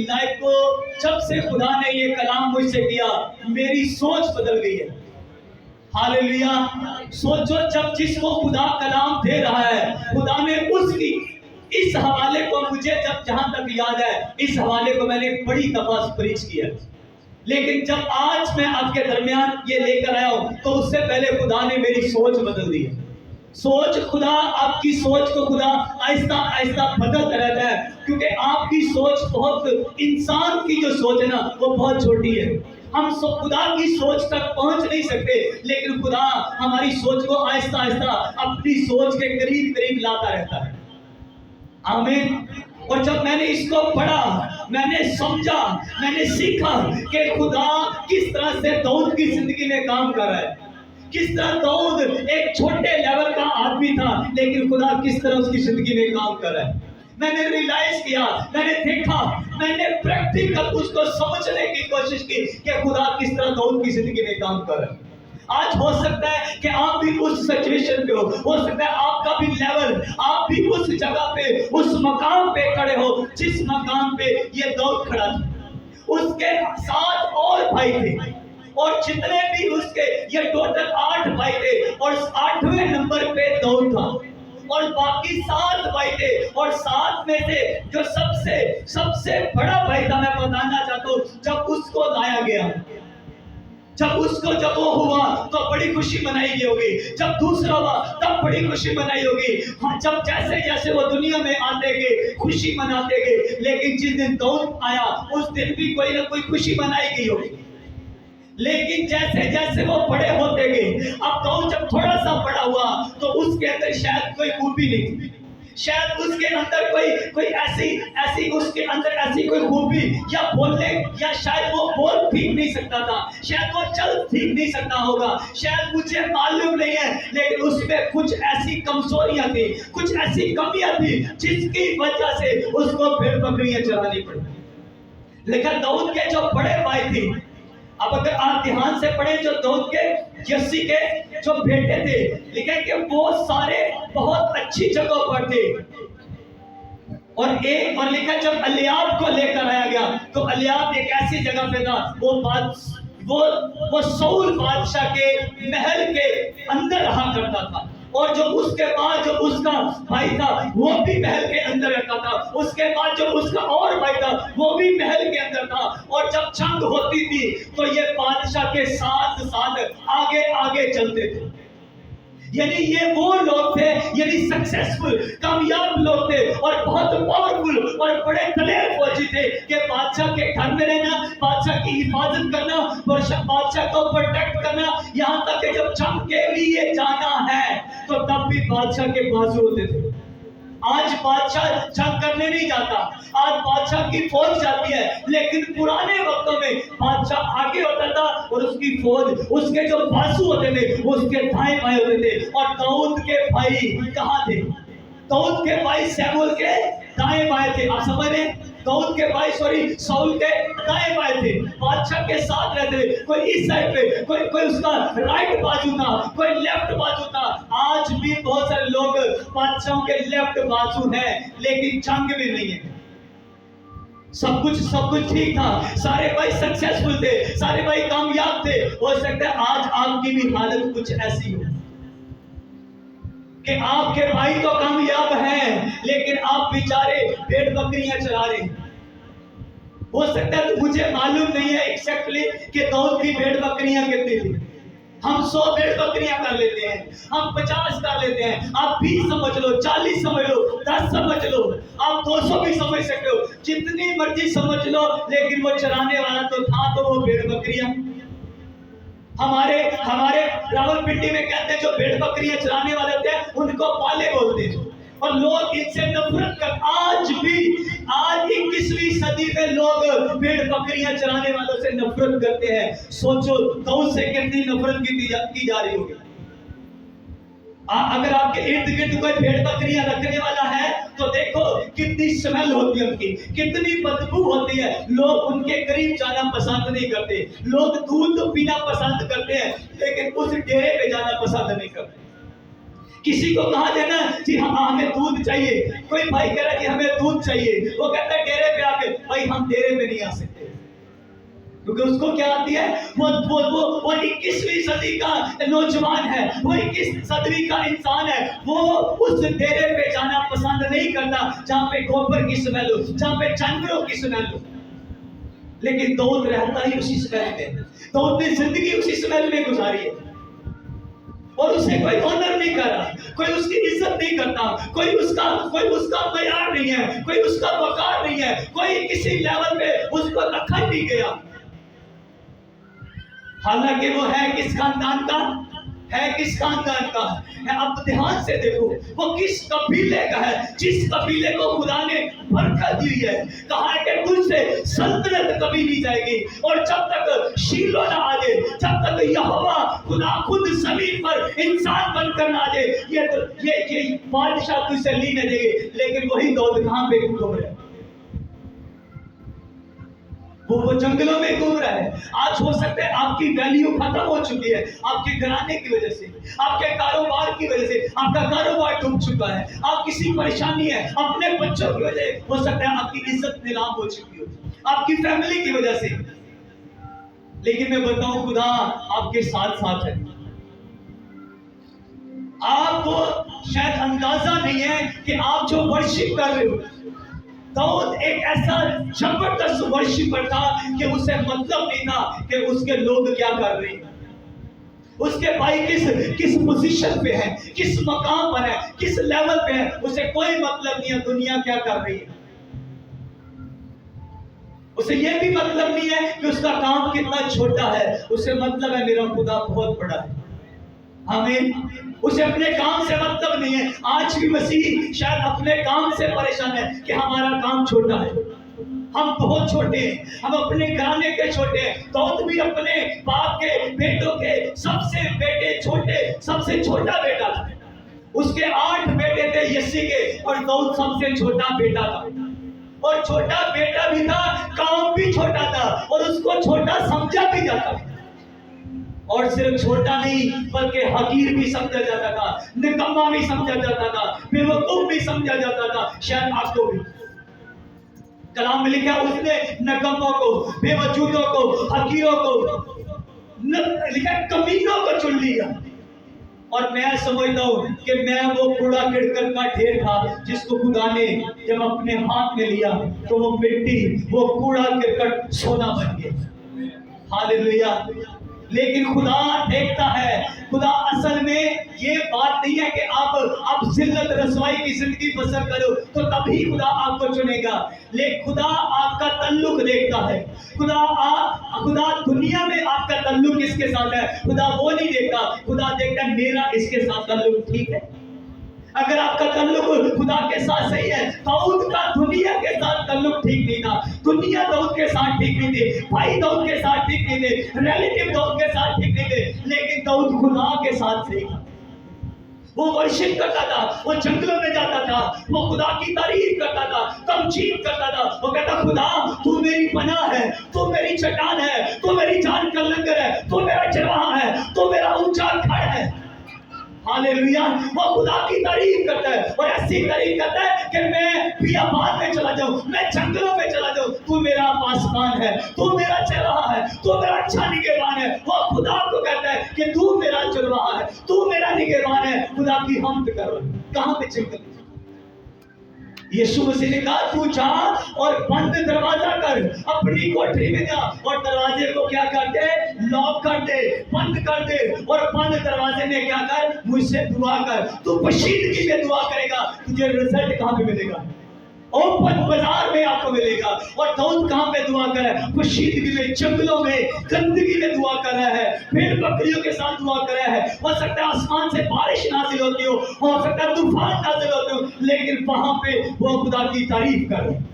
Life को जब से खुदा ने ये कलाम मुझसे किया, मेरी सोच बदल गई है। हालेलुया। सोचो, जब जिसको खुदा कलाम दे रहा है, खुदा ने उसकी इस हवाले को मुझे जब जहां तक याद है, इस हवाले को मैंने बड़ी दफा प्रीच किया, लेकिन जब आज मैं आपके दरमियान ये लेकर आया हूं, तो उससे पहले खुदा ने मेरी सोच बदल दी है। सोच, खुदा आपकी सोच को खुदा आहिस्ता आहिस्ता बदलता रहता है, क्योंकि आपकी सोच बहुत, इंसान की जो सोच है ना, वो बहुत छोटी है। हम खुदा की सोच तक पहुंच नहीं सकते, लेकिन खुदा हमारी सोच को आहिस्ता आहिस्ता अपनी सोच के करीब करीब लाता रहता है। आमीन। और जब मैंने इसको पढ़ा, मैंने समझा, मैंने सीखा कि खुदा किस तरह से दाऊद की जिंदगी में काम कर रहा है, किस तरह दाऊद एक छोटे लेवल का आदमी था, लेकिन खुदा किस तरह उसकी जिंदगी में काम कर रहा है। मैंने रियलाइज किया, मैंने देखा, मैंने प्रैक्टिकल उसको समझने की कोशिश की कि खुदा किस तरह दाऊद की जिंदगी में काम कर रहा है। आज हो सकता है कि आप भी उस सिचुएशन पे हो सकता है आपका भी लेवल, आप भी उस जगह पे, उस मकाम पे खड़े हो जिस मकाम पे ये दाऊद खड़ा था। उसके 7 और भाई थे, और जितने भी उसके, ये टोटल 8 भाई थे, और 8वें नंबर पे दाऊद था, और बाकी 7 भाई थे, और 7 में से जो सबसे बड़ा भाई था, मैं बताना चाहता हूँ, जब उसको लाया गया, जब वो हुआ तो बड़ी खुशी मनाई गई होगी, जब दूसरा हुआ तब बड़ी खुशी मनाई होगी। हाँ, जब जैसे जैसे वो दुनिया में आते गए खुशी मनाते गए, लेकिन जिस दिन दाऊद आया उस दिन भी कोई ना कोई खुशी मनाई गई होगी। लेकिन जैसे जैसे वो बड़े होते गए, अब दाऊद जब थोड़ा सा बड़ा हुआ तो उसके अंदर शायद कोई खूबी नहीं थी, शायद उसके अंदर कोई ऐसी उसके अंदर ऐसी कोई खूबी, या बोलने, या शायद वो बोल ठीक नहीं सकता था, शायद वो चल ठीक नहीं सकता होगा, शायद मुझे मालूम नहीं है, लेकिन उसमें कुछ ऐसी कमजोरियां थी, कुछ ऐसी कमियां थी, जिसकी वजह से उसको भेड़ बकरियां चरानी पड़ी। लेकिन दाऊद के जो बड़े भाई थे, अब अगर आप ध्यान से पढ़े, जो दाऊद के यस्सी के जो बेटे थे, लिखे कि वो सारे बहुत अच्छी जगह पर थे, और लिखा जब एलियाब को लेकर आया गया, तो एलियाब एक ऐसी जगह पे था, वो शाऊल बादशाह के महल के अंदर रहा करता था, और जो उसके बाद जो उसका भाई था वो भी महल के अंदर रहता था, उसके बाद जो उसका और भाई था वो भी महल के अंदर था, और जब जंग होती थी तो ये बादशाह के साथ साथ आगे आगे चलते थे। यानी ये वो लोग थे, यानी सक्सेसफुल, कामयाब लोग थे, और बहुत पावरफुल और बड़े दलेर फौजी थे कि बादशाह के घर में रहना, बादशाह की हिफाजत करना, बादशाह को प्रोटेक्ट करना, यहाँ तक कि जब जंग के लिए जाना है तो तब भी बादशाह के बाजू होते थे। आज बादशाह जंग करने नहीं जाता, आज बादशाह की फौज जाती है, लेकिन पुराने वक्तों में बादशाह आगे होता था और उसकी फौज, उसके जो बाजू होते थे उसके दाएं बाएं होते थे। और दाऊद के भाई कहाँ थे? दाऊद के भाई शमूएल के दाएं बाएं थे। आप समझ रहे? दाऊद के भाई शाऊल के दाएं बाएं थे, बादशाह के साथ रहते थे, कोई इस साइड पे, कोई उसका राइट बाजू था, कोई लेफ्ट बाजू था। आज भी बहुत सारे लोग बादशाहों के लेफ्ट बाजू हैं, लेकिन जंग में नहीं है। सब कुछ ठीक था, सारे भाई सक्सेसफुल थे, सारे भाई कामयाब थे। हो सकता है आज आपकी भी हालत कुछ ऐसी हो कि आपके भाई तो कामयाब हैं, लेकिन आप बेचारे भेड़ बकरियां चरा रहे हैं। हो सकता है, तो मुझे मालूम नहीं है एक्जैक्टली कि दाऊद की भेड़ बकरियां कितनी थी। हम 100 भेड़ बकरियां कर लेते हैं, हम 50 कर लेते हैं, आप 20 समझ लो, 40 समझ लो, 10 समझ लो, आप 200 भी समझ सकते हो, जितनी मर्जी समझ लो, लेकिन वो चराने वाला तो था, तो वो भेड़ बकरियां। हमारे रावलपिंडी में कहते हैं जो भेड़ बकरियां चराने वाले होते हैं उनको पाले बोलते हैं, और लोग इनसे नफरत कर, आज 21वीं सदी में लोग भेड़ बकरियां चराने वालों से नफरत करते हैं। सोचो दाऊद से कितनी नफरत की जा रही होगी। अगर आपके इर्द गिर्द कोई भेड़ बकरियां रखने वाला है तो देखो कितनी स्मेल होती है उनकी, कितनी बदबू होती है, लोग उनके करीब जाना पसंद नहीं करते। लोग दूध पीना पसंद करते हैं, लेकिन उस डेरे पे जाना पसंद नहीं करते। किसी को कहा देना जी हाँ हमें दूध चाहिए, कोई भाई कह रहा है जी हमें दूध चाहिए, वो कहता है डेरे पे आके, भाई हम डेरे पे नहीं आ सकते, क्योंकि उसको क्या आती है, वो 21वीं सदी का नौजवान है, वो 21 सदी का इंसान है, वो उस डेरे पे जाना पसंद नहीं करता जहाँ पे गोबर की स्मेल हो, जहाँ पे जानवरों की स्मेल हो। लेकिन दाऊद रहता ही उसी स्मेल में, दाऊद ने जिंदगी उसी स्मेल में गुजारी है, और उसे कोई ऑनर नहीं कर रहा, कोई उसकी इज्जत नहीं करता, कोई उसका मयार नहीं है, कोई उसका वकार नहीं है, कोई किसी लेवल पे उसको रखा नहीं गया। हालांकि वो है किस खानदान का है, अब ध्यान से देखो वो किस कबीले का है, जिस कबीले को खुदा ने बरकत दी है। कहा है कि तुझसे सल्तनत कभी नहीं जाएगी, और जब तक शीलो ना आ जाए, जब तक यहोवा खुदा खुद जमीन पर इंसान बनकर ना आ जाए, ये बादशाह तुझसे ली न देगी। लेकिन वही दाऊद कहां पे घूम रहा है, वो जंगलों में घूम रहा है। आज हो सकता है आपकी वैल्यू खत्म हो चुकी है आपके घराने की वजह से, आपके कारोबार की वजह से, आपका कारोबार डूब चुका है, आप किसी परेशानी है अपने बच्चों की वजह, हो सकता है आपकी इज्जत नीलाम हो चुकी हो आपकी फैमिली की वजह से। लेकिन मैं बताऊं खुदा आपके साथ साथ है। आपको शायद अंदाजा नहीं है कि आप जो वर्शिप कर रहे हो, दाऊद एक ऐसा जबरदस्त वर्शिपर था कि उसे मतलब नहीं था कि उसके लोग क्या कर रहे हैं, उसके भाई किस पोजीशन पे है, किस मकाम पर है, किस लेवल पे है, उसे कोई मतलब नहीं है दुनिया क्या कर रही है। उसे यह भी मतलब नहीं है कि उसका काम कितना छोटा है, उसे मतलब है मेरा खुदा बहुत बड़ा है। हमें उसे अपने काम से मतलब नहीं है। आज भी मसीह शायद अपने काम से परेशान है कि हमारा काम छोटा है, हम बहुत छोटे हैं, हम अपने घराने के छोटे हैं। दाऊद भी अपने बाप के बेटों के सबसे छोटा बेटा था। उसके 8 बेटे थे यिशै के, और दाऊद सबसे छोटा बेटा था, और छोटा बेटा भी था, काम भी छोटा था, और उसको छोटा समझा भी जाता था। और सिर्फ छोटा नहीं बल्कि हकीर भी समझा जाता था, निकम्मा भी समझा जाता था, बेवकूफ भी समझा जाता था। शायद आपको भी कलाम में लिखा, उसने निकम्मों को, बेवजूदों को, हकीरों को लिखा, कमीनों को चुन लिया। और मैं समझता हूं कि मैं वो कूड़ा किड़कट का ढेर था जिसको खुदा ने जब अपने हाथ में लिया तो वो मिट्टी, वो कूड़ा किड़कट सोना बन गया। हालेलुया। लेकिन खुदा देखता है, खुदा असल में ये बात नहीं है कि आप जिल्लत रसवाई की जिंदगी बसर करो तो तभी खुदा आपको चुनेगा। लेकिन खुदा आपका तल्लुक देखता है। खुदा दुनिया में आपका तल्लुक किसके साथ है, खुदा वो नहीं देखता। खुदा देखता है मेरा इसके साथ तल्लुक ठीक है। अगर आपका तल्लुक खुदा के साथ सही है, दाऊद का दुनिया के साथ तल्लुक ठीक नहीं था, दुनिया दाऊद के साथ ठीक नहीं थी, भाई दाऊद के साथ ठीक नहीं थे, रिलेटिव दाऊद के साथ ठीक नहीं थे, लेकिन दाऊद खुदा के साथ सही था। वो वर्शिप करता था, वो जंगलों में जाता था, वो खुदा की तारीफ करता था, तमजीद करता था। वो कहता खुदा तू मेरी पनाह है, तू मेरी चट्टान है, तू मेरी जान का लंगर है, तू मेरा चरवाहा है, तू मेरा ऊंचा गढ़ है। हालेलुया। वो खुदा की तारीफ करता है, और ऐसी तारीफ करता है कि मैं बियाबान में चला जाऊं, मैं जंगलों में चला जाऊं, तू मेरा पासबान है, तू मेरा चरवाहा है, तू मेरा अच्छा निगहबान है। वो खुदा को कहता है कि तू मेरा चरवाहा है, तू मेरा निगहबान है। खुदा की हम्द करो। कहां पे जंगल, यीशु मसीह ने कहा तू जा और बंद दरवाजा कर, अपनी कोठरी में जा और दरवाजे को क्या कर दे, लॉक कर दे, बंद कर दे, और बंद दरवाजे में क्या कर, मुझसे दुआ कर। तू बशीदगी में दुआ करेगा, तुझे रिजल्ट कहां पे मिलेगा, ओपन बाजार में आपको मिलेगा। और दाऊद कहां पे दुआ कर रहा है, बशीदगी में, जंगलों में, गंदगी में दुआ कर रहा है, भेड़ बकरियों के साथ दुआ कर रहा है। हो सकता है आसमान से बारिश नाजिल होती हो सकता है तूफान नाजिल होते हो, लेकिन वहां पे वो खुदा की तारीफ कर रहे हैं।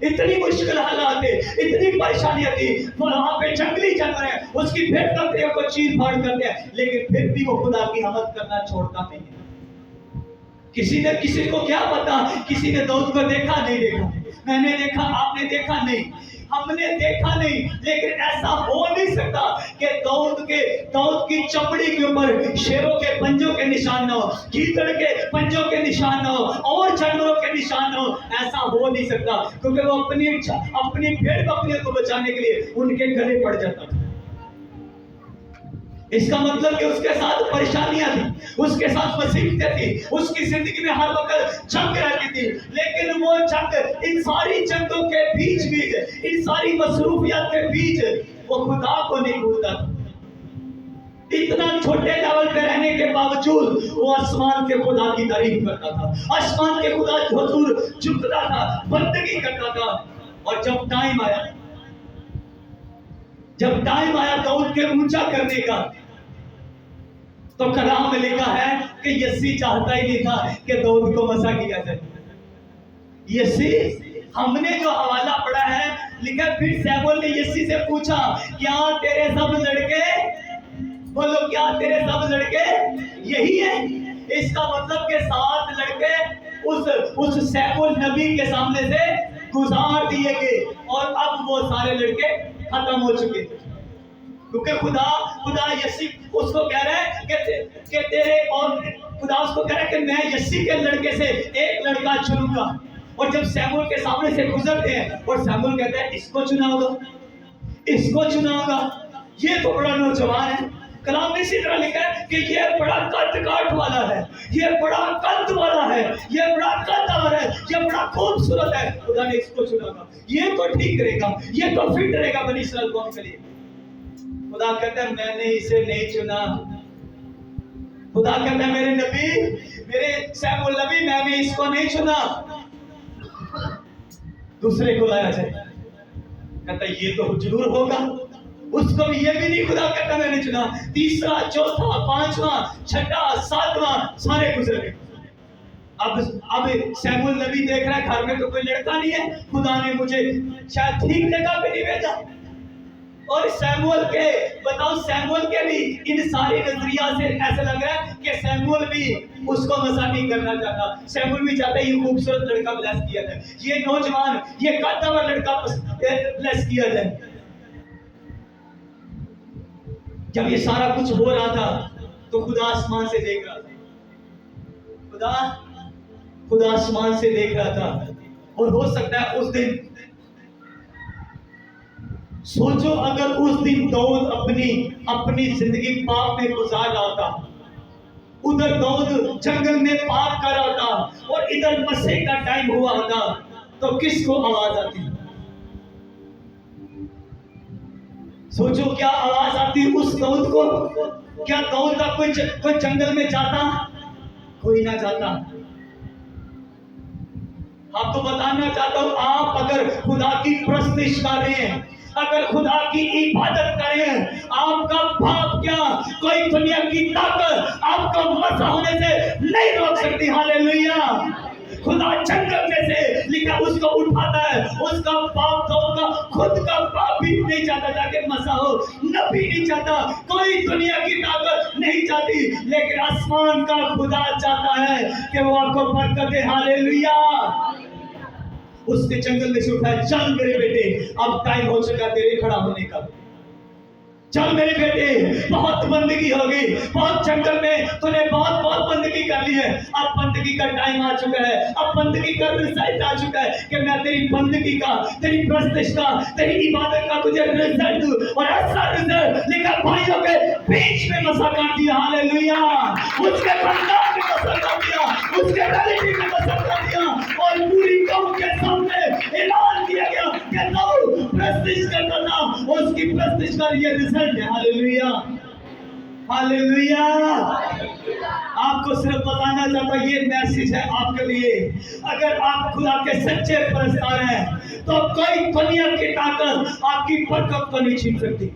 इतनी मुश्किल हालात है, इतनी परेशानियां थी, वहां पे जंगली जानवर है, उसकी भेड़ बकरियों को चीर फाड़ करते हैं, लेकिन फिर भी वो खुदा की हमद करना छोड़ता नहीं है। किसी को क्या पता, किसी ने दाऊद को देखा नहीं देखा, मैंने देखा, आपने देखा नहीं, हमने देखा नहीं, लेकिन ऐसा हो नहीं सकता कि दाऊद की चमड़ी के ऊपर शेरों के पंजों के निशान न हो, गीदड़ के पंजों के निशान न हो, और जानवरों के निशान न हो। ऐसा हो नहीं सकता, क्योंकि वो अपनी भेड़ बकरियों को बचाने के लिए उनके गले पड़ जाता था। इसका मतलब कि उसके साथ परेशानियां थी, उसके साथ मुसीबतें थी, उसकी जिंदगी में हर वक्त जंग रहती थी, लेकिन वो जंग, इन सारी जंगों के बीच इन सारी मसरूफियत के बीच वो खुदा को नहीं भूलता था। इतना छोटे लेवल पे रहने के बावजूद वो आसमान के खुदा की तारीफ करता था, आसमान के खुदा के हुजूर झुकता था, बंदगी करता था। और जब टाइम आया दाऊद के ऊंचा करने का, तो कलाम में लिखा है कि यस्सी चाहता ही नहीं था कि दाऊद को मसा किया जाए। यस्सी, हमने जो हवाला पढ़ा है, लिखा फिर सैमुअल ने यस्सी से पूछा, क्या तेरे सब लड़के, बोलो क्या तेरे सब लड़के यही है? इसका मतलब के 7 लड़के उस सैमुअल नबी के सामने से गुजार दिए गए, और अब वो सारे लड़के खत्म हो चुके, क्योंकि खुदा यस्सी उसको कह रहा है कि तेरे, और खुदा उसको कह रहा है कि मैं यस्सी के लड़के से एक लड़का चुनूंगा। और जब सैमुअल के सामने से गुजरते हैं और सैमुअल कहता है इसको चुना होगा, ये तो बड़ा नौजवान है। कलाम में इसी तरह लिखा है कि ये बड़ा कद काठ वाला है, ये बड़ा कद वाला है, ये बड़ा कददार है, ये बड़ा खूबसूरत है, खुदा ने इसको चुना, ये तो ठीक रहेगा, ये तो फिट रहेगा बनी इस्राएल कौम के लिए। खुदा कहता है मैंने इसे नहीं चुना। खुदा कहता है मेरे नबी, मेरे सैमुअल नबी, मैंने इसको नहीं चुना, दूसरे को लाया जाए। कहता है ये तो जरूर होगा, उसको भी, ये भी नहीं खुदा कहता मैंने चुना। तीसरा, चौथा, 5वां, 6वां, 7वां सारे गुजर गए। अब सैमुअल नबी देख रहा है घर में तो कोई लड़का नहीं है, खुदा ने मुझे शायद ठीक जगह पे नहीं भेजा। और सैमुअल के भी इन सारी नजरिया से ऐसा लग रहा है कि सैमुअल भी उसको मसा नहीं करना चाहता। सैमुअल भी चाहता है ये खूबसूरत लड़का ब्लेस किया जाए, ये नौजवान, ये कद्दावर लड़का ब्लेस किया जाए। जब ये सारा कुछ हो रहा था तो खुदा आसमान से देख रहा था, खुदा आसमान से देख रहा था। और हो सकता है उस दिन, सोचो अगर उस दिन दाऊद अपनी जिंदगी पाप में गुजार रहा था, उधर दाऊद जंगल में पाप कर रहा था और इधर मसीह का टाइम हुआ होता, तो किसको आवाज आती? सोचो क्या आवाज आती उस दाऊद को? क्या दाऊद का कोई जंगल में जाता? कोई ना जाता। आपको बताना चाहता हूं, आप अगर खुदा की प्रस्तिश कर रहे हैं, अगर खुदा की इबादत करें, आपका पाप क्या कोई दुनिया की ताकत आपको मसा होने से नहीं रोक सकती। हालेलुया। खुदा जंगल में से लिखा उसको उठाता है, उसका पाप तो उसका खुद का पाप भी नहीं चाहता जाके मसा हो, नबी नहीं चाहता, कोई दुनिया की ताकत नहीं चाहती, लेकिन आसमान का खुदा चाहता है कि वो आपको बरकत दे। हालेलुया। उसने जंगल में से उठाया, चल मेरे बेटे, अब टाइम हो चुका तेरे खड़ा होने का, चल मेरे बेटे, बहुत बंदगी हो गई, बहुत जंगल में तूने बहुत बंदगी कर ली है, अब बंदगी का टाइम आ चुका है, अब बंदगी का रिजल्ट आ चुका है कि मैं तेरी बंदगी का, तेरी प्रस्तिश का, तेरी इबादत का तुझे रिजल्ट दूं। और ऐसा रिजल्ट लिखा भाइयों के बीच में मसा कर दिया। हालेलुया। उसके परिवार में मसा कर दिया, उसके रिलेटिव में मसा कर दिया, और पूरी कौम के सामने ऐलान किया गया कि दाऊद प्रस्तिश करता था, उसकी प्रस्तिश का ये रिजल्ट है। हालेलुया। हालेलुया। आपको सिर्फ बताना चाहता हूं, ये मैसेज है आपके लिए। अगर आप खुदा के सच्चे परस्तार हैं तो कोई दुनिया की ताकत आपकी बरकत को नहीं छीन सकती।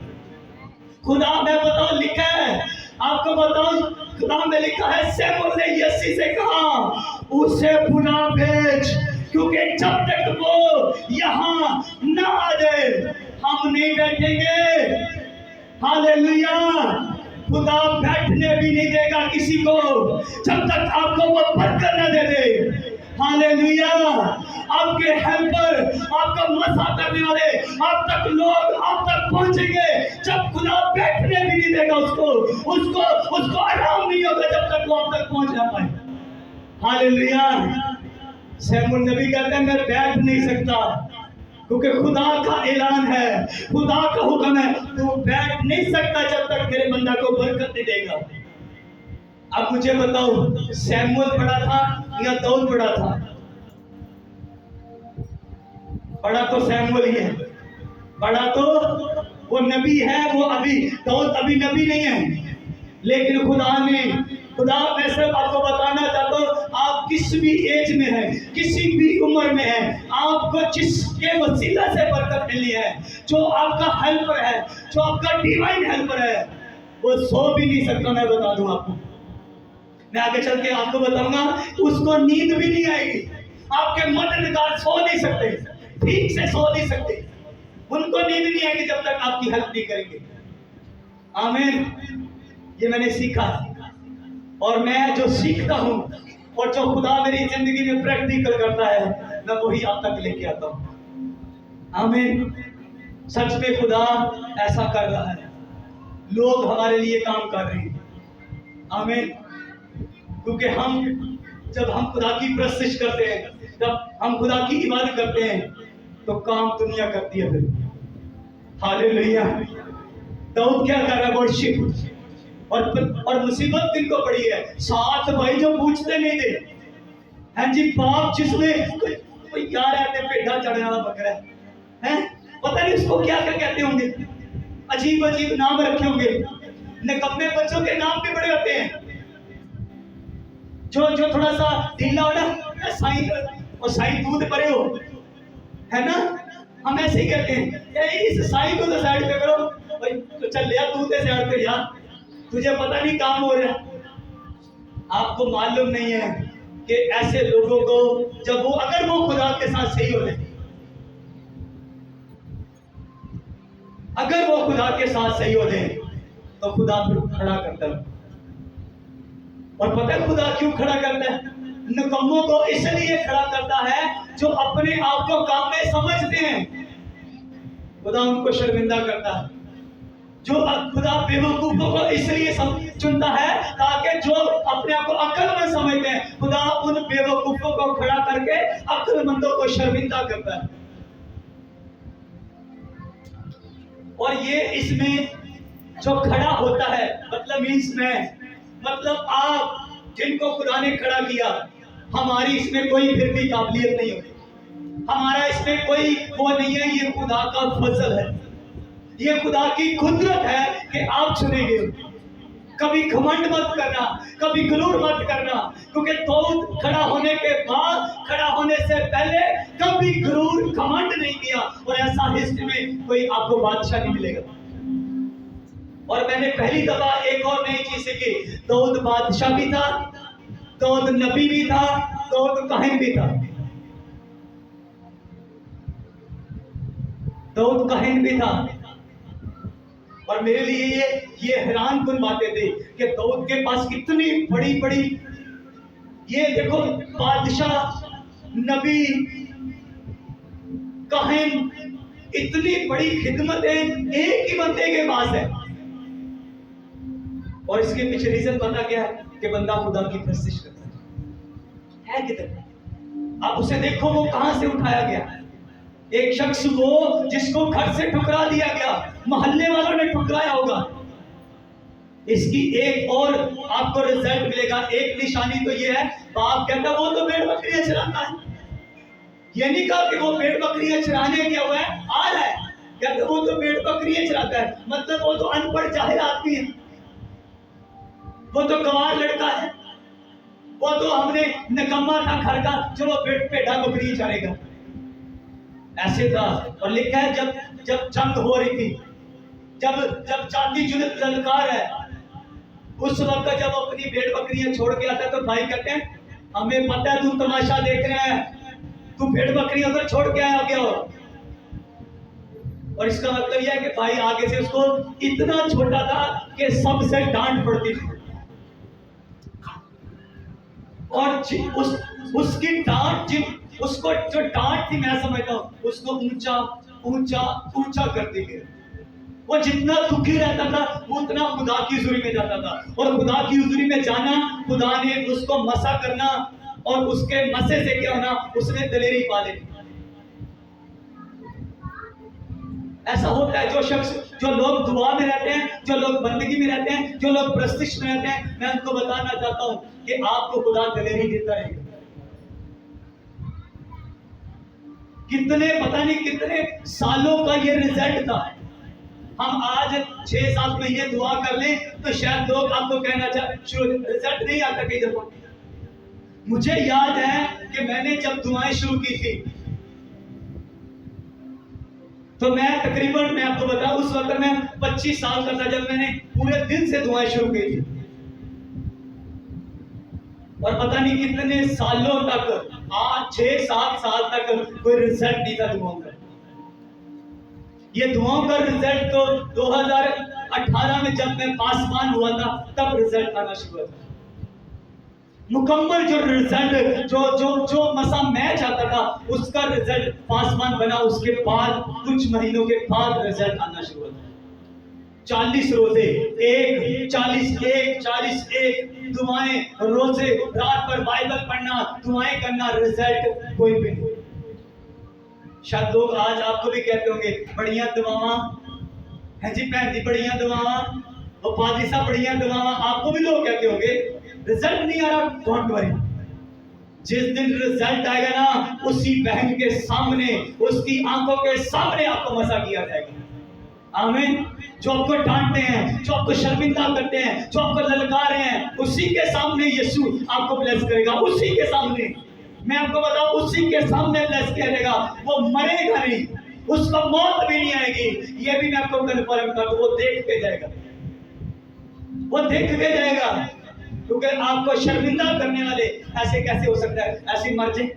खुदा में बताओ लिखा है, आपको बताओ खुदा में लिखा है, सैमुअल ने यस्सी से कहा उसे पुनः भेज, क्योंकि जब तक वो यहाँ ना आ जाए हम नहीं बैठेंगे। हालेलुया। खुदा बैठने भी नहीं देगा किसी को जब तक आपको वो बरकत न दे दे। हालेलुया। आपके हेल्पर, आपका मसा करने वाले आप तक लोग आप तक पहुंचेंगे जब खुदा बैठने भी नहीं देगा उसको उसको उसको आराम नहीं होगा जब तक वो आप तक पहुंच ना पाए। हालेलुया। शमूएल नबी कहते हैं मैं बैठ नहीं सकता क्योंकि खुदा का ऐलान है, खुदा का हुक्म है, तू बैठ नहीं सकता जब तक मेरे बंदा को बरकत नहीं देगा। अब मुझे बताओ शमूएल बड़ा था या दाऊद बड़ा था? बड़ा तो शमूएल ही है, बड़ा तो वो नबी है, वो अभी दाऊद अभी नबी नहीं है। लेकिन खुदा मैं सिर्फ आपको बताना चाहता हूँ, आप किस भी एज में है, किसी भी उम्र में है, आपको जिसके वसीला से बरकत मिली है, जो आपका हेल्पर है, जो आपका डिवाइन हेल्पर है, वो सो भी नहीं सकता। मैं बता दूं आपको, मैं आगे चल के आपको बताऊंगा, उसको नींद भी नहीं आएगी। आपके मददगार सो नहीं सकते, ठीक से सो नहीं सकते, उनको नींद नहीं आएगी जब तक आपकी हेल्प नहीं करेंगे। आमीन। ये मैंने सीखा और मैं जो सीखता हूँ और जो खुदा मेरी जिंदगी में प्रैक्टिकल करता है, मैं वही आप तक लेके आता हूँ। आमीन। सच में खुदा ऐसा कर रहा है, लोग हमारे लिए काम कर रहे हैं। आमीन। क्योंकि जब हम खुदा की प्रशिश करते हैं, जब हम खुदा की इबादत करते हैं, तो काम दुनिया करती है फिर। हालेलुया। दाऊद क्या कर रहा है? वर्शिप। और मुसीबत किनको पड़ी है? 7 भाई जो पूछते नहीं थे। हैं जी, बाप जिसने कोई यार ऐसे पेड़ा चढ़ने वाला बकरा है, पता नहीं उसको क्या क्या कहते होंगे, अजीब अजीब नाम रखे होंगे। निकम्मे बच्चों के नाम भी बड़े होते हैं। जो थोड़ा सा ढीला हो ना, साई और साई दूध परे हो, है ना, हम ऐसे ही कहते हैं, इस साई को तो साइड पे करो भाई, तो चल लिया दूध से साइड पे यार, तुझे पता नहीं काम हो रहा है। आपको मालूम नहीं है कि ऐसे लोगों को जब अगर वो खुदा के साथ सही हो जाए, अगर वो खुदा के साथ सही हो जाए, तो खुदा फिर खड़ा करता है। और पता है खुदा क्यों खड़ा करता है? निकम्मों को इसलिए खड़ा करता है जो अपने आप को काम में समझते हैं। खुदा उनको शर्मिंदा करता है। जो खुदा बेवकूफों को इसलिए चुनता है ताकि जो अपने आप को अक्लमंद समझते हैं, खुदा उन बेवकूफों को खड़ा करके अक्लमंदों को शर्मिंदा करता है। और ये इसमें जो खड़ा होता है, मतलब मतलब आप जिनको खुदा ने खड़ा किया, हमारी इसमें कोई फिर भी काबिलियत नहीं होती, हमारा इसमें कोई वो नहीं है, ये खुदा का फजल है, ये खुदा की कुदरत है कि आप चुनेंगे। कभी घमंड मत करना, कभी गुरूर मत करना, क्योंकि दाऊद खड़ा होने के बाद, खड़ा होने से पहले कभी गुरूर घमंड नहीं किया, और ऐसा हिस्ट्री में कोई आपको बादशाह नहीं मिलेगा। और मैंने पहली दफा एक और नई चीज सीखी, दाऊद बादशाह भी था, दाऊद नबी भी था, दाऊद काहिन भी था, दाऊद काहिन भी था। और मेरे लिए ये हैरान कुन बातें थी कि दाऊद के पास इतनी बड़ी बड़ी, ये देखो, बादशाह, नबी, काहिन, इतनी बड़ी खिदमतें एक ही बंदे के पास है। और इसके पीछे रीजन पता क्या है? कि बंदा खुदा की प्रशिश करता है कितना। आप उसे देखो, वो कहां से उठाया गया। एक शख्स वो जिसको घर से ठुकरा दिया गया, मोहल्ले वालों ने ठुकराया होगा। इसकी एक और आपको रिजल्ट मिलेगा, एक निशानी तो ये है, बाप कहता वो तो भेड़ बकरियां चराता है। ये नहीं कहा कि वो भेड़ बकरियां चराने गया हुआ है, आ रहा है, कहते वो तो भेड़ बकरियां चराता है, मतलब वो तो अनपढ़ जाहिल आदमी है, वो तो गंवार लड़का है, वो तो हमने निकम्मा था घर का, चलो भेड़ा बकरी चरेगा, ऐसे था। और लिखा है जब जंग हो रही थी, जब जाति जुलत ललकार है, उस वक्त जब अपनी भेड़ बकरियां छोड़ के आता तो भाई कहते हैं हमें पता है तू तमाशा देख रहा है, तू भेड़ बकरियां उधर छोड़ के आया गया हो। और इसका मतलब यह है कि भाई आगे से उसको इतना छोटा था कि सबसे डांट पड़ती थी। और उसकी डांट उसको जो डांट थी, मैं समझता हूँ उसको ऊंचा ऊंचा ऊंचा करती गई। वो जितना दुखी रहता था वो उतना खुदा की हुजूरी में जाता था, और खुदा की हुजूरी में जाना, खुदा ने उसको मसा करना, और उसके मसे से क्या होना, उसने दलेरी पा ली। ऐसा होता है, जो शख्स, जो लोग दुआ में रहते हैं, जो लोग बंदगी में रहते हैं, जो लोग प्रस्तिश में रहते हैं, मैं उनको बताना चाहता हूं कि आपको खुदा दलेरी देता है। कितने, पता नहीं कितने सालों का ये रिजल्ट था। हम आज 6-7 महीने दुआ कर लें तो शायद लोग आपको कहना चाहे रिजल्ट नहीं आता कई दफा। मुझे याद है कि मैंने जब दुआएं शुरू की थी तो मैं तकरीबन, मैं आपको बताऊं, उस वक्त मैं 25 साल का था जब मैंने पूरे दिन से दुआएं शुरू की थी, और पता नहीं कितने सालों तक, 6-7 साल तक कोई रिजल्ट नहीं था दुआओं का। ये दुआओं का रिजल्ट तो 2018 में जब मैं पासवान हुआ था तब रिजल्ट आना शुरू हुआ था। मुकम्मल जो रिजल्ट, जो जो जो मसा मैं चाहता था उसका रिजल्ट पासवान बना, उसके बाद कुछ महीनों के बाद रिजल्ट आना शुरू हुआ था। 40 रोजे, 40 दुआएं, रोजे, रात भर बाइबल पढ़ना, दुआएं करना, रिजल्ट कोई भी नहीं। शायद लोग आज आपको भी कहते होंगे बढ़िया दुआवां है जी भैन जी, बढ़िया दुआवां, और पादी साहब बढ़िया दुआवां, आपको भी लोग कहते होंगे, रिजल्ट नहीं आ रहा, डोंट वरी। जिस दिन रिजल्ट आएगा ना, उसी बहन के सामने, उसकी आंखों के सामने आपको मसा किया जाएगा। आमीन। जो आपको डांटते हैं, जो आपको शर्मिंदा करते हैं, जो आपको ललकार रहे हैं, उसी के सामने यीशु आपको ब्लेस करेगा, उसी के सामने। मैं आपको बताऊं, उसी के सामने ब्लेस करेगा। वो मरेगा नहीं, उसको मौत भी नहीं आएगी, ये भी मैं आपको कन्फर्म कर दूं। वो देख के जाएगा, वो देख के जाएगा, क्योंकि आपको शर्मिंदा करने वाले ऐसे कैसे हो सकता है, ऐसे मर जाए।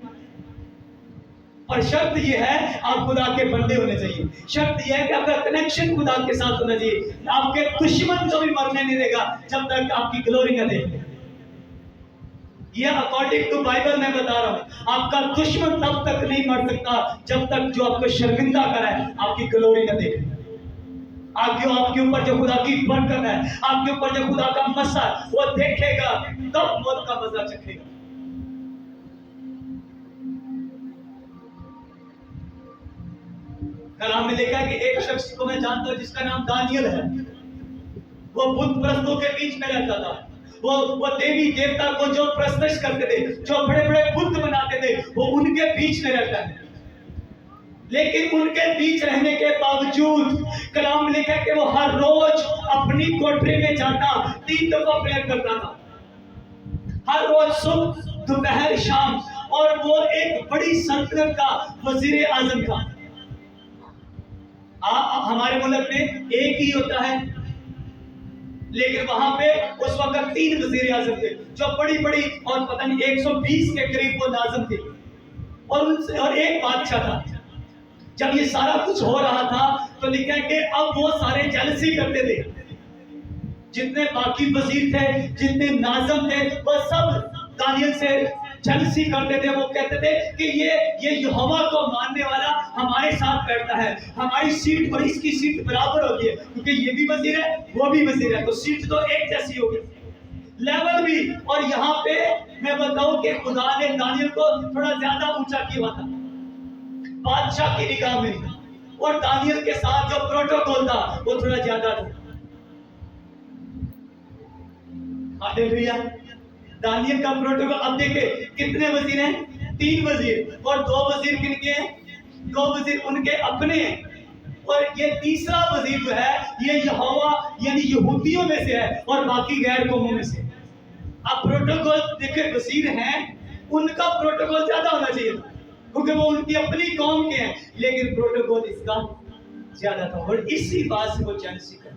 और शर्त यह है, आप खुदा के बंदे होने चाहिए। शर्त यह है कि आपका कनेक्शन खुदा के साथ होना चाहिए। आपके दुश्मन को भी मरने नहीं देगा जब तक आपकी ग्लोरी न देखे। ये अकॉर्डिंग टू बाइबल मैं बता रहा हूं। आपका दुश्मन तब तक नहीं मर सकता जब तक जो आपको शर्मिंदा कराए आपकी ग्लोरी न देखे। आपके ऊपर जो खुदा की बरकत है, आपके ऊपर जो खुदा का मसा वो देखेगा, तब मौत का मजा चखेगा। कलाम में लिखा है कि एक शख्स को मैं जानता हूं जिसका नाम दानियल है। वो बुत प्रस्तों के बीच में रहता था। वो देवी देवता को जो प्रस्तुत करते थे, जो बड़े बड़े बुत बनाते थे, वो उनके बीच में रहता है। लेकिन उनके बीच रहने के बावजूद कलाम में लिखा है कि वो हर रोज अपनी कोठरी में जाता, 3 दफा प्रेयर करता था, हर रोज सुबह, दोपहर, शाम। और वो एक बड़ी सल्तनत का वजीर आजम था। हमारे मुल्क में एक ही होता है, लेकिन वहां पे उस वक्त 3 वजीर आजम थे, जो बड़ी बड़ी, और पता नहीं 120 के करीब वो नाज़िम थे, और एक बादशाह था। जब ये सारा कुछ हो रहा था तो लिखा है कि अब वो सारे जेलसी करते थे। जितने बाकी वजीर थे, जितने नाज़िम थे, वो सब दानियल से जेलसी करते थे। वो कहते थे कि ये यहोवा को मानने वाला हमारे साथ बैठता है, हमारी सीट और इसकी सीट बराबर होती है, क्योंकि ये भी वजीर है, वो भी वजीर है, तो सीट तो एक जैसी होगी, लेवल भी। और यहाँ पे मैं बताऊं कि खुदा ने दानियल को थोड़ा ज्यादा ऊंचा किया था बादशाह की निगाह में, और दानियल के साथ जो प्रोटोकॉल था वो थोड़ा ज्यादा था। हालेलुया। दानियल का प्रोटोकॉल, अब देखे कितने वजीर हैं, 3 वजीर, और 2 वजीर किनके हैं, 2 वजीर उनके अपने हैं, और ये तीसरा वजीर जो है ये यहोवा यानी यहूदियों में से है और बाकी गैर कौमों में से। अब प्रोटोकॉल देखे, वजीर हैं, उनका प्रोटोकॉल ज्यादा होना चाहिए था क्योंकि वो उनकी अपनी कौम के हैं, लेकिन प्रोटोकॉल इसका ज्यादा था, और इसी बात से वो जेलसी कर।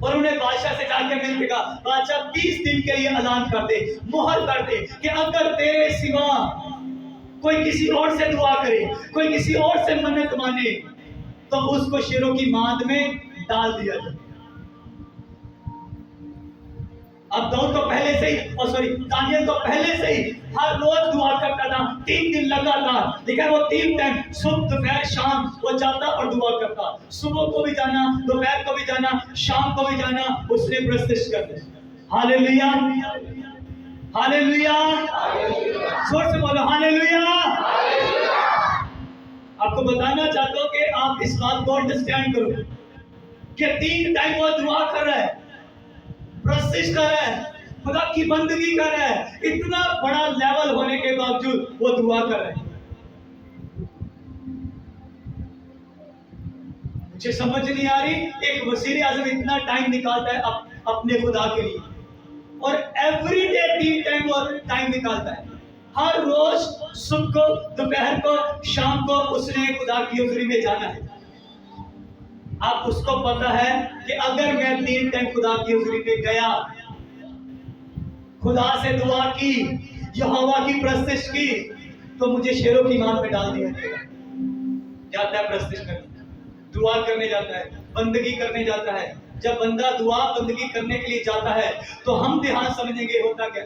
और उन्हें बादशाह से जाके मिलके कहा, बादशाह 20 दिन के लिए ऐलान कर दे, मुहर कर दे कि अगर तेरे सिवा कोई किसी और से दुआ करे, कोई किसी और से मन्नत माने, तो उसको शेरों की मांद में डाल दिया जाए। अब दाऊद तो पहले से ही दानियल तो पहले से ही हर रोज दुआ करता था, 3 दिन लगातार। लेकिन वो 3 टाइम सुबह दोपहर शाम वो जाता और दुआ करता। सुबह को भी जाना, दोपहर को भी जाना, शाम को भी जाना, उसने प्रस्तिष्ठ करते। हालेलुया, हालेलुया, जोर से बोलो हालेलुया। आपको बताना चाहता हूं कि आप इस बात को अंडरस्टैंड करो कि 3 टाइम वो दुआ कर रहा है, प्रस्तिष्ठ कर रहा है, खुदा की बंदगी कर रहा है, इतना बड़ा लेवल होने के बावजूद वो दुआ कर रहे हैं। मुझे समझ नहीं आ रही, एक वज़ीर आज़म इतना टाइम निकालता है अपने खुदा के लिए, और एवरी डे 3 टाइम वो टाइम निकालता है। हर रोज सुबह को, दोपहर को, शाम को उसने खुदा की हुजूरी में जाना है। आप उसको पता है कि अगर मैं 3 टाइम खुदा की हुजूरी में गया, खुदा से दुआ की, यहोवा की प्रस्तिष्ठ की, तो मुझे शेरों की मान में डाल दिया जाएगा। जाता है प्रस्तिष्ठ करने, दुआ करने जाता है, बंदगी करने जाता है। जब बंदा दुआ बंदगी करने के लिए जाता है तो हम ध्यान समझेंगे होता क्या।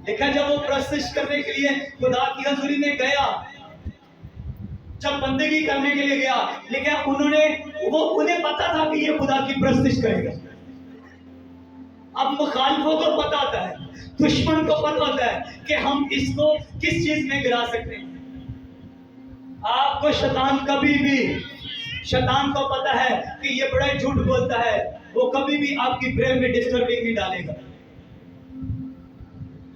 लेकिन जब वो प्रस्तिष्ठ करने के लिए खुदा की हजूरी में गया, जब बंदगी करने के लिए गया, लेकिन उन्हें पता था कि ये खुदा की प्रस्तिष्ठ करेगा। अब मुखालिफों को पता होता है, दुश्मन को पता होता है कि हम इसको किस चीज में गिरा सकते हैं। आपको शैतान को पता है कि ये बड़ा झूठ बोलता है, वो कभी भी आपकी प्रेयर में डिस्टर्बिंग नहीं डालेगा।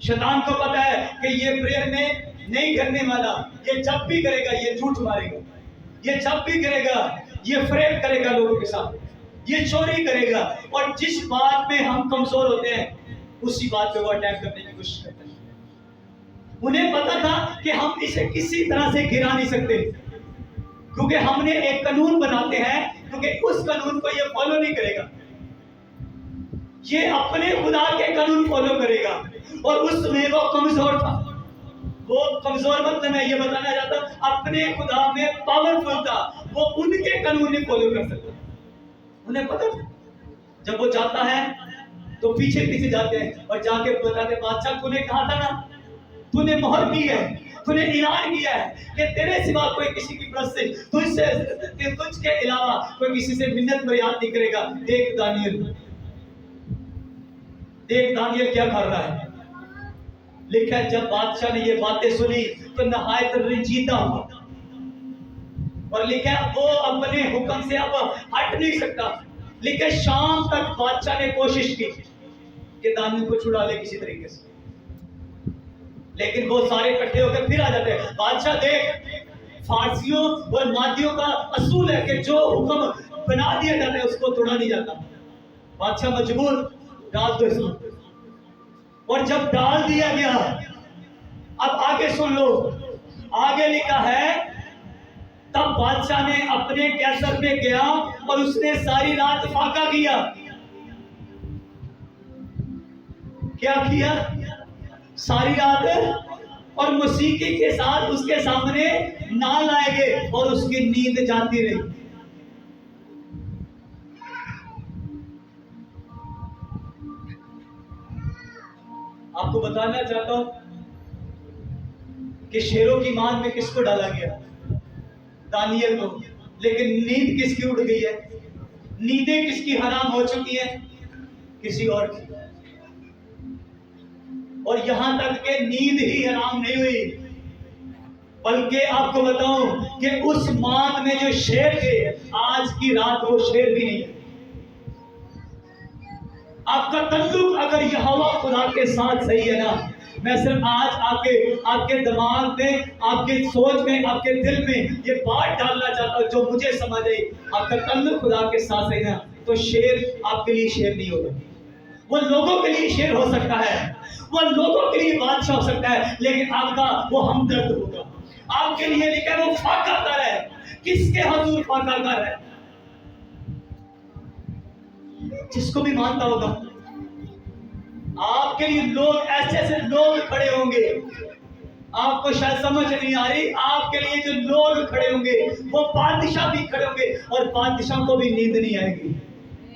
शैतान को पता है कि ये प्रेयर में नहीं करने वाला, ये जब भी करेगा ये झूठ मारेगा, ये जब भी करेगा ये फ्रेम करेगा लोगों के साथ, ये चोरी करेगा। और जिस बात में हम कमजोर होते हैं उसी बात पे वो अटैक करने की कोशिश करते हैं। उन्हें पता था कि हम इसे किसी तरह से गिरा नहीं सकते, क्योंकि हमने एक कानून बनाते हैं, क्योंकि उस कानून को ये फॉलो नहीं करेगा, ये अपने खुदा के कानून फॉलो करेगा। और उसमें वो कमजोर था। वो कमजोर मतलब मैं ये बताना चाहता हूं, अपने खुदा में पावरफुल था, वो उनके कानून नहीं फॉलो कर सकता। उन्हें पता था जब वो जाता है तो पीछे पीछे जाते हैं और जाके बताते, बादशाह तूने कहा था ना, तूने मोहर की है, तूने ऐलान किया है कि तेरे सिवा कोई किसी की प्रस्तिष्ठ, तुझके अलावा कोई किसी से मिन्नत फरियाद नहीं करेगा। देख दानियल क्या कर रहा है। लिखा है जब बादशाह ने ये बातें सुनी तो नहायत रंजीदा हुआ, और लिखा है वो अपने हुक्म से अब हट नहीं सकता। लेकिन शाम तक बादशाह ने कोशिश की कि दानियल को छुड़ा ले किसी तरीके से, लेकिन वो सारे इकट्ठे होकर फिर आ जाते हैं। बादशाह देख, फारसियों और मादियों का असूल है कि जो हुक्म बना दिया जाता है उसको तोड़ा नहीं जाता। बादशाह मजबूर, डाल दो इसको। और जब डाल दिया गया, अब आगे सुन लो, आगे लिखा है तब बादशाह ने अपने कैसर में गया और उसने सारी रात फाका किया। क्या किया? सारी रात, और मौसीकी के साथ उसके सामने नाल आएंगे और उसकी नींद जाती रही। आपको बताना चाहता हूं कि शेरों की मान में किसको डाला गया? दानियल को। लेकिन नींद किसकी उड़ गई है? नींदें किसकी हराम हो चुकी है? किसी और की। और यहां तक के नींद ही हराम नहीं हुई, बल्कि आपको बताऊं कि उस मान में जो शेर थे, आज की रात वो शेर भी नहीं है। आपका तल्लुक अगर यहोवा खुदा के साथ सही है ना, मैं सिर्फ आज आपके दिमाग में, आपके सोच में, आपके दिल में ये बात डालना चाहता हूं जो मुझे समझ आई। आपका तल्लुक खुदा के साथ सही ना, तो शेर आपके लिए शेर नहीं होगा। वो लोगों के लिए शेर हो सकता है, वो लोगों के लिए बादशाह हो सकता है, लेकिन आपका वो हमदर्द होगा। आपके लिए लिखा है वो फाका कर है। किसके हुजूर फाका कर है? जिसको भी मानता होगा। आपके लिए लोग, ऐसे ऐसे लोग खड़े होंगे, आपको शायद समझ नहीं आ रही, आपके लिए जो लोग खड़े होंगे वो बादशाह भी खड़े होंगे, और बादशाह को भी नींद नहीं आएगी।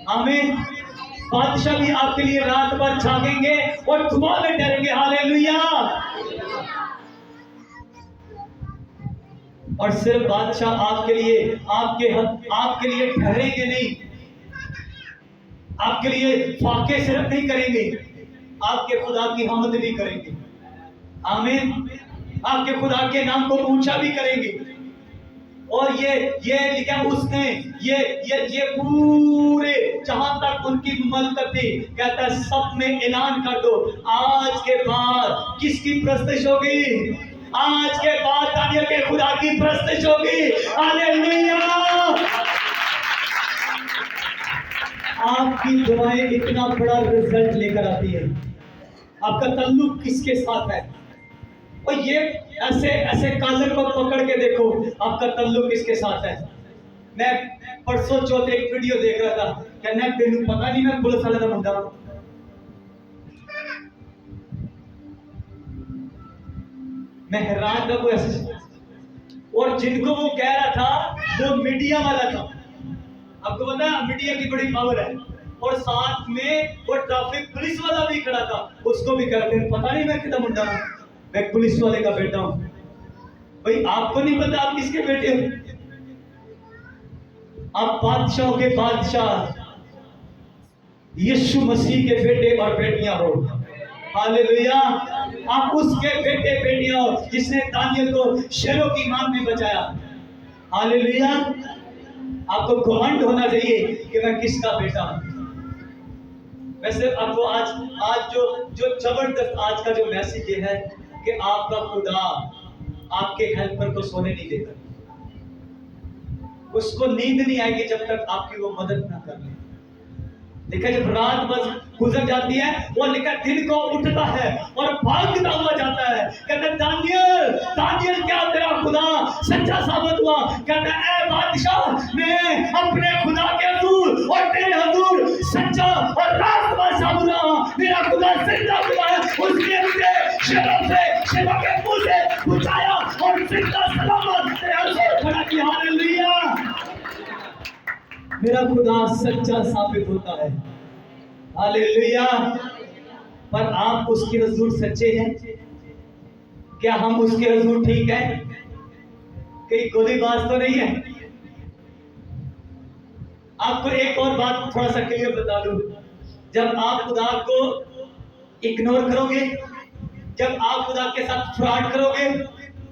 आमीन। बादशाह भी आपके लिए रात भर जागेंगे और दुआ में डरेंगे। हालेलुया। और सिर्फ बादशाह आपके लिए ठहरेंगे नहीं, आपके लिए फाके सिर्फ नहीं करेंगे, आपके खुदा की हमद भी करेंगे। आमीन। आपके खुदा के नाम को ऊंचा भी करेंगे। और ये लिखा उसने ये पूरे जहां तक उनकी मलकत थी, कहता है सब में ऐलान कर दो, आज के बाद किसकी प्रस्तिश होगी? आज के बाद दानियल के खुदा की प्रस्तिश होगी। हालेलुया। आपकी दुआएं इतना बड़ा रिजल्ट लेकर आती है। आपका ताल्लुक किसके साथ है? और ये ऐसे कालर को पकड़ के देखो आपका ताल्लुक किसके साथ है। मैं परसों चौथे एक वीडियो देख रहा था, कहना तेनू पता नहीं मैं पुलिस वाले का बंदा हूं। मैं हैरान था कोई ऐसे, और जिनको वो कह रहा था वो मीडिया वाला था। आपको पता है मीडिया की बड़ी पावर है। और साथ में वो ट्रैफिक पुलिस वाला भी खड़ा था, उसको भी कहते हैं पता नहीं मैं कितना मुंडा हूं, मैं पुलिस वाले का बेटा हूं। भाई आपको नहीं पता आप किसके बेटे हो? आप बादशाहों के बादशाह यीशु मसीह के बेटे और बेटियां हो। हालेलुया। आप उसके बेटे बेटियां हो जिसने दानियल को शेरों की मांग में बचाया। हालेलुया। आपको घमंड होना चाहिए कि मैं किसका बेटा हूं। वैसे आपको आज जो जबरदस्त आज का जो मैसेज ये है कि आपका खुदा आपके हेल्पर को सोने नहीं देता। उसको नींद नहीं आएगी जब तक आपकी वो मदद ना कर ले। देखा जब रात बस गुजर जाती है, वो लिखा दिन को उठता है और भागता हुआ जाता है। कहता दानियल क्या तेरा खुदा सच्चा साबित हुआ? कहता ऐ बादशाह मैं अपने खुदा के हुजूर और तेरे हुजूर सच्चा और रास्तबाज साबित हुआ। मेरा खुदा जिंदा खुदा है। उसने मुझे शेरों से शेरों के मुंह से बचाया और जिंदा सलामत तेरे हुजूर खड़ा किया। हालेलुया। मेरा खुदा सच्चा साबित होता है। हालेलुया। पर आप उसके हुजूर सच्चे हैं क्या? हम उसके हुजूर ठीक है? कहीं गोलीबाज तो नहीं है? आपको एक और बात थोड़ा सा क्लियर बता दूं, जब आप खुदा को इग्नोर करोगे, जब आप खुदा के साथ फ्रॉड करोगे,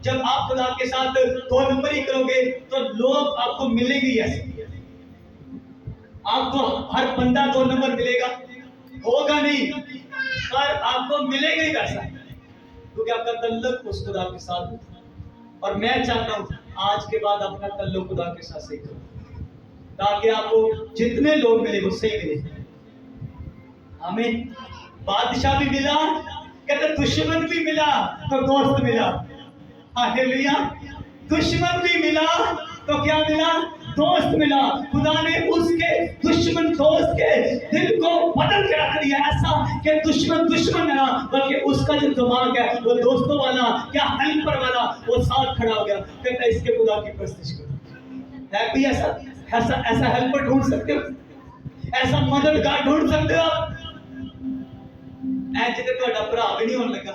जब आप खुदा के साथ दो नंबरी करोगे, तो लोग आपको मिलेंगे ऐसे। आपको हर बंदा दो नंबर मिलेगा होगा नहीं, पर आपको मिलेगा ही वैसा, क्योंकि आपका तल्लुक उस खुदा के साथ है। और मैं चाहता हूं आज के बाद अपना तल्लुक खुदा के साथ सही करो, ताकि आपको जितने लोग मिले वो सही मिले। हमें बादशाह भी मिला, कहते दुश्मन भी मिला तो दोस्त मिला। हालेलुया। दुश्मन भी मिला तो क्या मिला? दोस्त मिला। खुदा ने उसके दुश्मन दोस्त के दिल को बदल के रख दिया, ऐसा कि दुश्मन दुश्मन ना बल्कि उसका जो दिमाग है वो दोस्तों वाला, क्या हेल्पर वाला, वो साथ खड़ा हो गया। कहता है इसके खुदा की प्रस्तिश करो। है भी ऐसा हेल्पर ढूंढ सकते हो? ऐसा मददगार ढूंढ सकते हो आप? ऐसे तो ਤੁਹਾਡਾ ਭਰਾ भी नहीं होने लगा।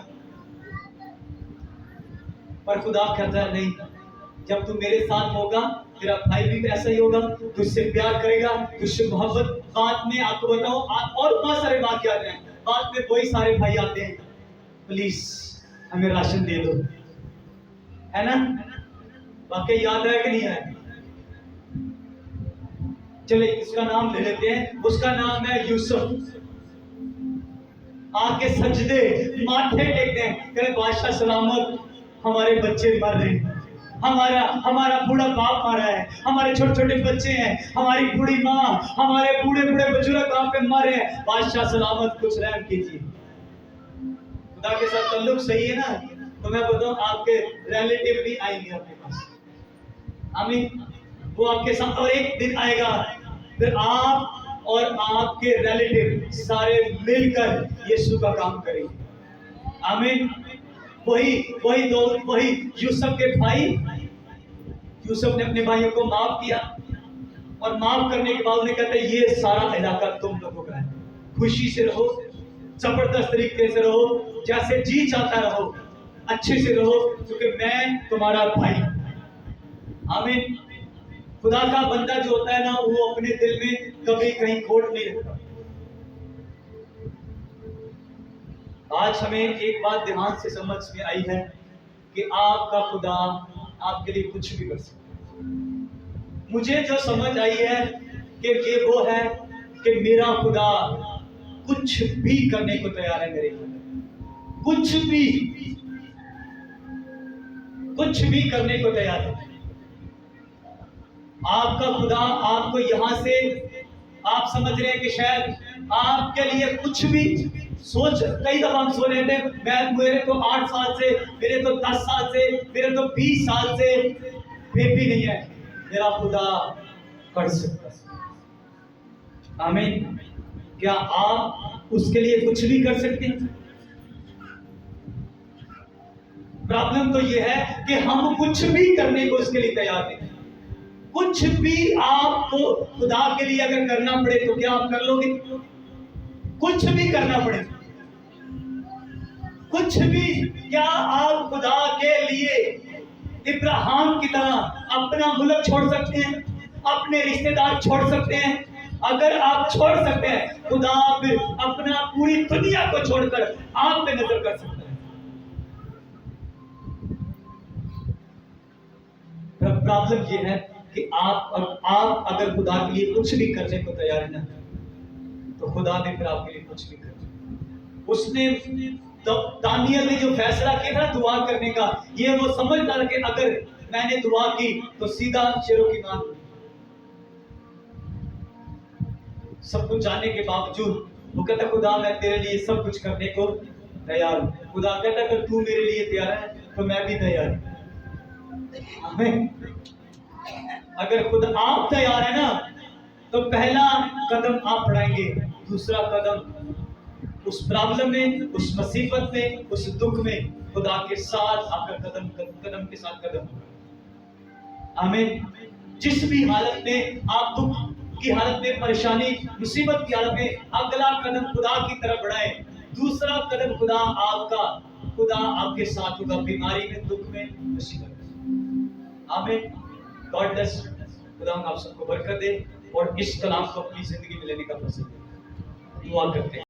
पर खुदा कहता है नहीं, जब तू मेरे साथ होगा तेरा भाई भी ऐसा ही होगा, तुझसे प्यार करेगा, तुझसे मोहब्बत। बाद में आपको बताओ और बहुत सारे वाकयात हैं, बाद में वही सारे भाई आते हैं, प्लीज हमें राशन दे दो, है ना? वाकई याद है कि नहीं है? चलिए उसका नाम ले लेते हैं। उसका नाम है यूसुफ। आके सजदे माथे टेकते हैं, कहते बादशाह सलामत, हमारे बच्चे मर रहे हैं, हमारा बूढ़ा बाप मरा है, हमारे छोटे छोटे बच्चे हैं, हमारी बूढ़ी माँ, हमारे बूढ़े बूढ़े बुजुर्ग वहां पे मरे हैं। बादशाह सलामत, कुछ रहम कीजिए। खुदा के साथ ताल्लुक सही है ना, तो मैं बताऊं आपके रिलेटिव भी आएंगे आपके पास। आमीन। वो आपके साथ, और एक दिन आएगा फिर आप और आपके रिलेटिव सारे मिलकर यीशु का काम करेंगे। आमीन। वही यूसुफ के भाई, यूसुफ ने अपने भाइयों को माफ किया और माफ करने के बाद उन्हें कहते हैं ये सारा इलाका तुम लोगों का है, खुशी से रहो, जबरदस्त तरीके से रहो, जैसे जी चाहता रहो, अच्छे से रहो, क्योंकि मैं तुम्हारा भाई। आमीन। खुदा का बंदा जो होता है ना, वो अपने दिल में कभी कहीं खोट नहीं रखता। आज हमें एक बात ध्यान से समझ में आई है कि आपका खुदा आपके लिए कुछ भी कर सकता है। मुझे जो समझ आई है कि ये वो है कि मेरा खुदा कुछ भी करने को तैयार है मेरे लिए, कुछ भी करने को तैयार है। आपका खुदा आपको यहां से, आप समझ रहे हैं कि शायद आपके लिए कुछ भी सोच, कई दफा हम सोच रहे थे मेरे तो 8 साल से, मेरे तो 10 साल से, मेरे तो 20 साल से, फिर भी नहीं है। मेरा खुदा कर सकता है। आमीन। क्या आप उसके लिए कुछ भी कर सकते हैं? प्रॉब्लम तो यह है कि हम कुछ भी करने को उसके लिए तैयार नहीं। कुछ भी आपको खुदा के लिए अगर करना पड़े तो क्या आप कर लोगे? कुछ भी करना पड़े, कुछ भी। क्या आप खुदा के लिए इब्राहिम की तरह अपना मुल्क छोड़ सकते हैं, अपने रिश्तेदार छोड़ सकते हैं? अगर आप छोड़ सकते हैं, खुदा फिर अपना पूरी दुनिया को छोड़कर आप पे नजर कर सकते हैं। प्रॉब्लम यह है कि आप अगर खुदा के लिए कुछ भी करने को तैयार है ना, तो खुदा ने फिर आपके लिए कुछ भी कर। उसने तो दानियल ने जो फैसला किया था दुआ करने का, ये वो समझता था कि अगर मैंने दुआ की तो सीधा शेरों की मार। सब कुछ जानने के बावजूद वो कहता खुदा मैं तेरे लिए सब कुछ करने को तैयार हूं। खुदा कहता अगर तू मेरे लिए तैयार है तो मैं भी तैयार हूं। अगर खुद आप तैयार है ना, तो पहला कदम आप बढ़ाएंगे, दूसरा कदम उस प्रॉब्लम में, उस मुसीबत में, उस दुख में खुदा के साथ आपका कदम के साथ कदम। आमीन। जिस भी हालत में आप दुख की हालत में, परेशानी, मुसीबत की हालत में, अगला कदम खुदा की तरफ बढ़ाएं, दूसरा कदम खुदा आपके साथ होगा, बीमारी में, दुख में, मुसीबत में। आमीन। God bless. खुदा आप सबको बरकत दे और इस कलाम को अपनी जिंदगी में लेने का फैसला दे। दुआ करते हैं।